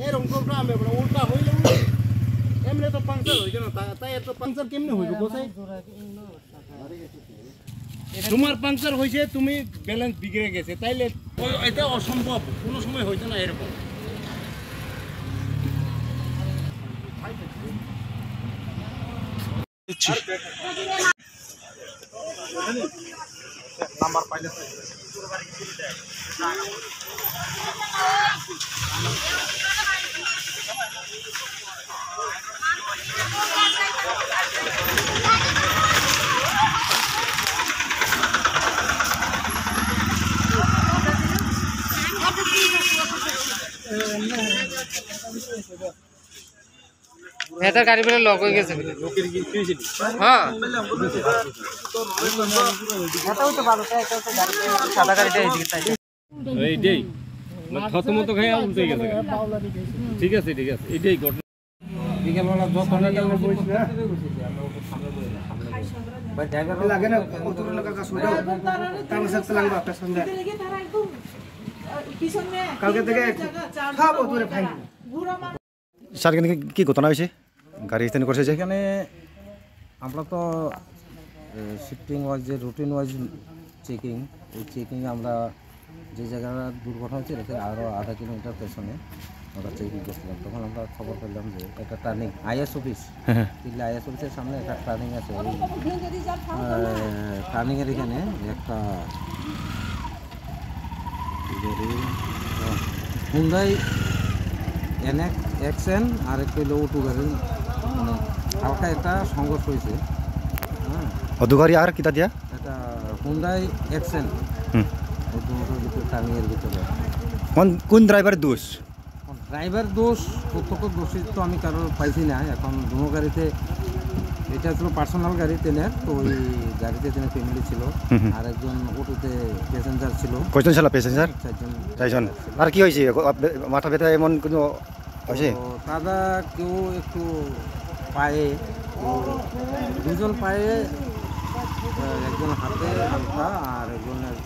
এরকম প্রোগ্রাম এবারে উল্টা হইলে এমনি তো পাংচার হইছে না তাই এত পাংচার কেমনে হইল গোসাই তোমার পাংচার হইছে তুমি ব্যালেন্স বিগড়ে গেছে তাইলে এটা অসম্ভব কোনো সময় হইতো না এরকম নাম্বার পাইলে হেতার গাড়ি বলে লক হয়ে গেছে হ্যাঁ এটাও তো ভালো এটাও তো গাড়ি সাদা গাড়িটা এইদিকে তাই এইটাই থতমত খাই উল্টে গেছে ঠিক আছে এইটাই ঘটনা বিকেলবেলা দোকানটা বসে ভাই ড্রাইভার লাগে না কত টাকা কাজ হলো তার সাথে লাগবে আপনার সঙ্গে কালকে থেকে খাবো তোরে ভাই স্যার কি ঘটনা হয়েছে গাড়ি স্ট্যান্ড করছে যে এখানে আমরা তো শিফটিং ওয়াইজ যে রুটিন ওয়াইজ চেকিং এই চেকিংয়ে আমরা যে জায়গাটা দুর্ঘটনা হচ্ছে এটা থেকে আরও আধা কিলোমিটার পেছনে আমরা চেকিং করছিলাম তখন আমরা খবর পেলাম যে একটা turning is office Delhi is অফিসের সামনে একটা টার্নিং আছে ওই টার্নিংয়ের এখানে একটা হুন্ডাই এক্সএন আর একটা হলো ওটু গাড়ি মানে হালকা একটা সংঘর্ষ হয়েছে হ্যাঁ অদু গাড়ি আর কিতা দিয়া একটা হুন্ডাই এক্সএন টার্নিংয়ের ভিতরে কোন ড্রাইভারের দোষ ড্রাইভার দোষ প্রত্যক্ষ দোষী তো আমি কারোর পাইছি না এখন দুনো গাড়িতে এটা ছিল পার্সোনাল গাড়ি ট্রেনের তো ওই গাড়িতে ট্রেনের ফ্যামিলি ছিল আর একজন অটোতে প্যাসেঞ্জার ছিল কয়জন ছিল প্যাসেঞ্জার চারজন আর কি হয়েছে মাথা ব্যথা এমন কোনো হয়েছে দাদা কেউ একটু পায়ে দুজন পায়ে একজন হাতে হালকা আর একজনের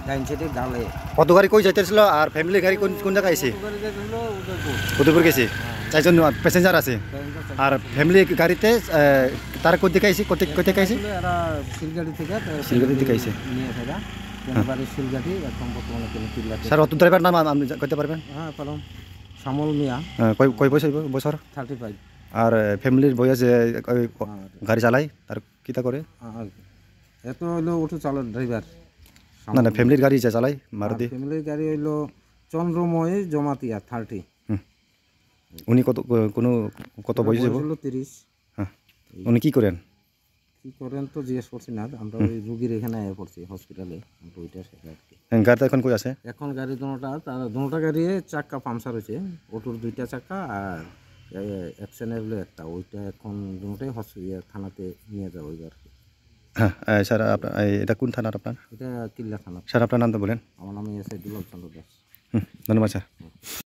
ডাইন সাইডে গালে কত গাড়ি কই যাইতেছিল আর ফ্যামিলি গাড়ি কোন জায়গায় আছে উদয়পুর গেছে চারজন প্যাসেঞ্জার আছে আর ফ্যামিলি গাড়িতে তার কোথা থেকে আইছে কোথা থেকে আইছে এরা শিলগাড়ি থেকে আইছে নিয়ে ফেরা বাড়ির শিলগাড়ি এখন বর্তমানে স্যার অত ড্রাইভার নাম আপনি করতে পারবেন হ্যাঁ পারলাম শ্যামল মিয়া কয় বছর 35 আর ফ্যামিলির বয়স গাড়ি চালায় আর কিতা করে এত হইলো অটো চালক ড্রাইভার না ফ্যামিলির গাড়ি চালায় মারুতি ফ্যামিলির গাড়ি হইলো চন্দ্রময় জমাতিয়া 30 উনি কত বয়স হলো 30 হ্যাঁ উনি কি করেন তো জিজ্ঞেস করছি না আমরা ওই রুগীর এখানে আয়া পড়ছি হসপিটালে ওইটা সেটা আর কি গাড়িটা এখন কই আছে এখন গাড়ি দুটোটা গাড়ি চাক্কা পাংচার হয়েছে অটোর দুইটা চাক্কা আর অ্যাকশনের হলো একটা ওইটা এখন দুটোটাই হসপিটাল থানাতে নিয়ে যাবো আর কি হ্যাঁ স্যার এটা কোন থানার আপনার এটা কিল্লা থানা স্যার আপনার নাম তো বলেন আমার নাম এসআই দুলাল চন্দ্র দাস ধন্যবাদ স্যার